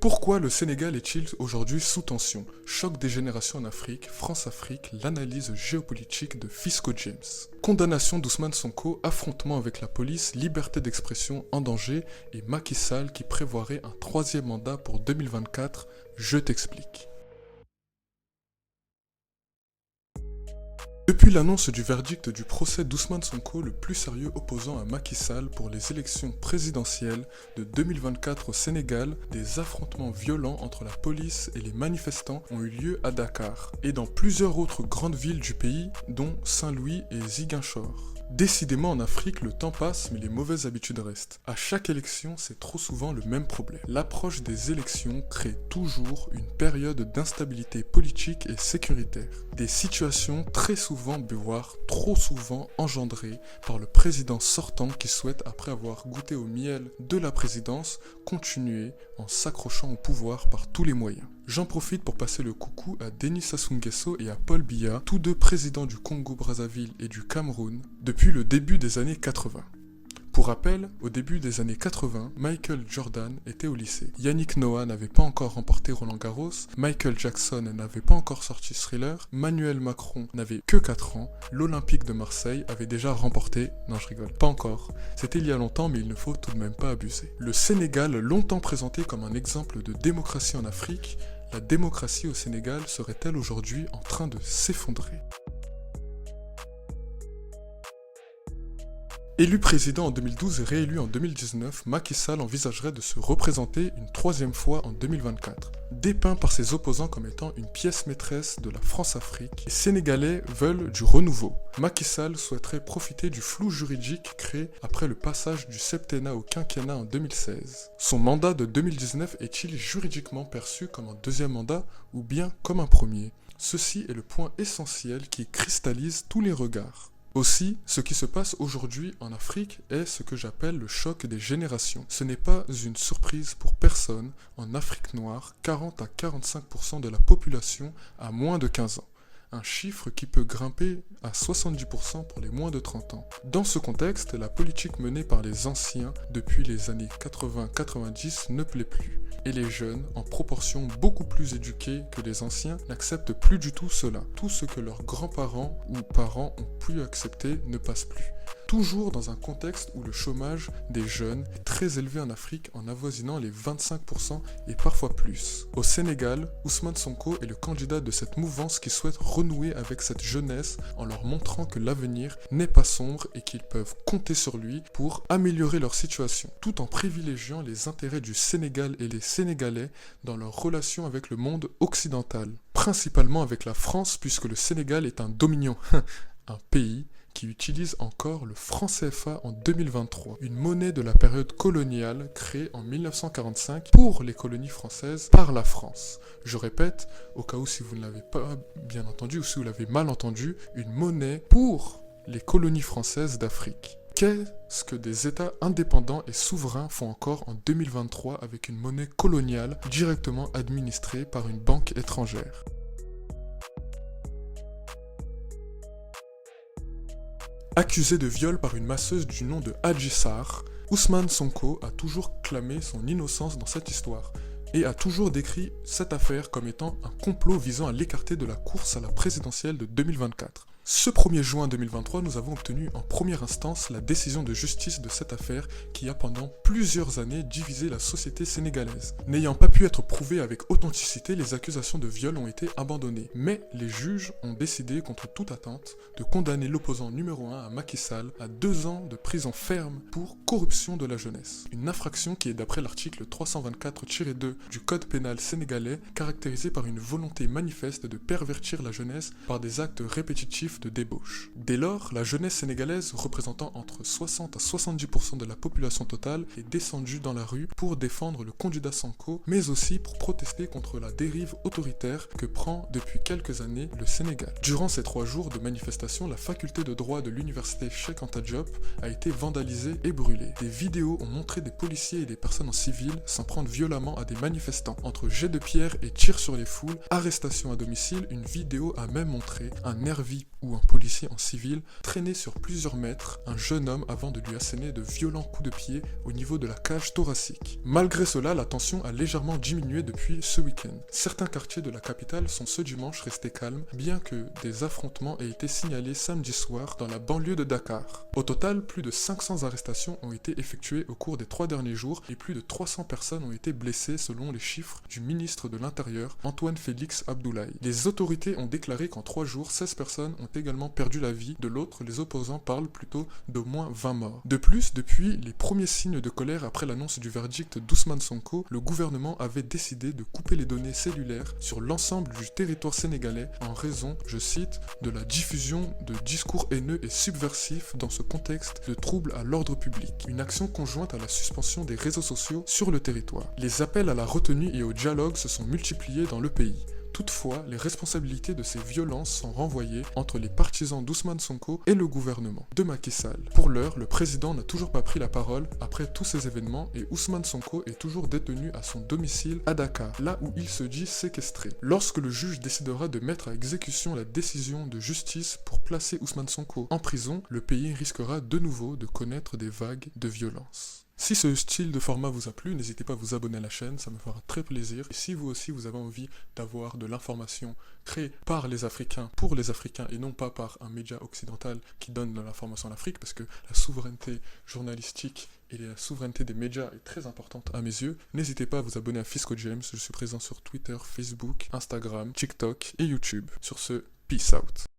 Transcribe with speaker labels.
Speaker 1: Pourquoi le Sénégal est-il aujourd'hui sous tension? Choc des générations en Afrique, France-Afrique, l'analyse géopolitique de Fisco James. Condamnation d'Ousmane Sonko, affrontement avec la police, liberté d'expression en danger et Macky Sall qui prévoirait un troisième mandat pour 2024. Je t'explique. Depuis l'annonce du verdict du procès d'Ousmane Sonko, le plus sérieux opposant à Macky Sall pour les élections présidentielles de 2024 au Sénégal, des affrontements violents entre la police et les manifestants ont eu lieu à Dakar et dans plusieurs autres grandes villes du pays, dont Saint-Louis et Ziguinchor. Décidément en Afrique, le temps passe mais les mauvaises habitudes restent. À chaque élection, c'est trop souvent le même problème. L'approche des élections crée toujours une période d'instabilité politique et sécuritaire. Des situations très souvent, voire trop souvent engendrées par le président sortant qui souhaite, après avoir goûté au miel de la présidence, continuer en s'accrochant au pouvoir par tous les moyens. J'en profite pour passer le coucou à Denis Sassou Nguesso et à Paul Biya, tous deux présidents du Congo-Brazzaville et du Cameroun, depuis le début des années 80. Pour rappel, au début des années 80, Michael Jordan était au lycée. Yannick Noah n'avait pas encore remporté Roland Garros, Michael Jackson n'avait pas encore sorti Thriller, Emmanuel Macron n'avait que 4 ans, l'Olympique de Marseille avait déjà remporté... Non, je rigole, pas encore. C'était il y a longtemps, mais il ne faut tout de même pas abuser. Le Sénégal, longtemps présenté comme un exemple de démocratie en Afrique, la démocratie au Sénégal serait-elle aujourd'hui en train de s'effondrer? Élu président en 2012 et réélu en 2019, Macky Sall envisagerait de se représenter une troisième fois en 2024. Dépeint par ses opposants comme étant une pièce maîtresse de la France-Afrique, les Sénégalais veulent du renouveau. Macky Sall souhaiterait profiter du flou juridique créé après le passage du septennat au quinquennat en 2016. Son mandat de 2019 est-il juridiquement perçu comme un deuxième mandat ou bien comme un premier? Ceci est le point essentiel qui cristallise tous les regards. Aussi, ce qui se passe aujourd'hui en Afrique est ce que j'appelle le choc des générations. Ce n'est pas une surprise pour personne, en Afrique noire, 40 à 45% de la population a moins de 15 ans. Un chiffre qui peut grimper à 70% pour les moins de 30 ans. Dans ce contexte, la politique menée par les anciens depuis les années 80-90 ne plaît plus. Et les jeunes, en proportion beaucoup plus éduqués que les anciens, n'acceptent plus du tout cela. Tout ce que leurs grands-parents ou parents ont pu accepter ne passe plus. Toujours dans un contexte où le chômage des jeunes est très élevé en Afrique en avoisinant les 25% et parfois plus. Au Sénégal, Ousmane Sonko est le candidat de cette mouvance qui souhaite renouer avec cette jeunesse en leur montrant que l'avenir n'est pas sombre et qu'ils peuvent compter sur lui pour améliorer leur situation, tout en privilégiant les intérêts du Sénégal et les Sénégalais dans leur relation avec le monde occidental, principalement avec la France puisque le Sénégal est un dominion, un pays qui utilise encore le franc CFA en 2023, une monnaie de la période coloniale créée en 1945 pour les colonies françaises par la France. Je répète, au cas où si vous ne l'avez pas bien entendu ou si vous l'avez mal entendu, une monnaie pour les colonies françaises d'Afrique. Qu'est-ce que des États indépendants et souverains font encore en 2023 avec une monnaie coloniale directement administrée par une banque étrangère? Accusé de viol par une masseuse du nom de Adji Sarr, Ousmane Sonko a toujours clamé son innocence dans cette histoire et a toujours décrit cette affaire comme étant un complot visant à l'écarter de la course à la présidentielle de 2024. Ce 1er juin 2023, nous avons obtenu en première instance la décision de justice de cette affaire qui a pendant plusieurs années divisé la société sénégalaise. N'ayant pas pu être prouvées avec authenticité, les accusations de viol ont été abandonnées. Mais les juges ont décidé, contre toute attente, de condamner l'opposant numéro 1 à Macky Sall à 2 ans de prison ferme pour corruption de la jeunesse. Une infraction qui est d'après l'article 324-2 du Code pénal sénégalais, caractérisée par une volonté manifeste de pervertir la jeunesse par des actes répétitifs de débauche. Dès lors, la jeunesse sénégalaise, représentant entre 60 à 70% de la population totale, est descendue dans la rue pour défendre le candidat Sonko, mais aussi pour protester contre la dérive autoritaire que prend depuis quelques années le Sénégal. Durant ces 3 jours de manifestation, la faculté de droit de l'université Cheikh Anta Diop a été vandalisée et brûlée. Des vidéos ont montré des policiers et des personnes en civil s'en prendre violemment à des manifestants. Entre jets de pierre et tirs sur les foules, arrestations à domicile, une vidéo a même montré un nervi où un policier en civil traînait sur plusieurs mètres un jeune homme avant de lui asséner de violents coups de pied au niveau de la cage thoracique. Malgré cela, la tension a légèrement diminué depuis ce week-end. Certains quartiers de la capitale sont ce dimanche restés calmes, bien que des affrontements aient été signalés samedi soir dans la banlieue de Dakar. Au total, plus de 500 arrestations ont été effectuées au cours des 3 derniers jours et plus de 300 personnes ont été blessées selon les chiffres du ministre de l'Intérieur, Antoine Félix Abdoulaye. Les autorités ont déclaré qu'en 3 jours, 16 personnes ont également perdu la vie. De l'autre, les opposants parlent plutôt d'au moins 20 morts. De plus, depuis les premiers signes de colère après l'annonce du verdict d'Ousmane Sonko, le gouvernement avait décidé de couper les données cellulaires sur l'ensemble du territoire sénégalais en raison, je cite, de la diffusion de discours haineux et subversifs dans ce contexte de troubles à l'ordre public. Une action conjointe à la suspension des réseaux sociaux sur le territoire. Les appels à la retenue et au dialogue se sont multipliés dans le pays. Toutefois, les responsabilités de ces violences sont renvoyées entre les partisans d'Ousmane Sonko et le gouvernement de Macky Sall. Pour l'heure, le président n'a toujours pas pris la parole après tous ces événements et Ousmane Sonko est toujours détenu à son domicile à Dakar, là où il se dit séquestré. Lorsque le juge décidera de mettre à exécution la décision de justice pour placer Ousmane Sonko en prison, le pays risquera de nouveau de connaître des vagues de violence. Si ce style de format vous a plu, n'hésitez pas à vous abonner à la chaîne, ça me fera très plaisir. Et si vous aussi vous avez envie d'avoir de l'information créée par les Africains, pour les Africains, et non pas par un média occidental qui donne de l'information à l'Afrique, parce que la souveraineté journalistique et la souveraineté des médias est très importante à mes yeux, n'hésitez pas à vous abonner à Fisco James, je suis présent sur Twitter, Facebook, Instagram, TikTok et YouTube. Sur ce, peace out.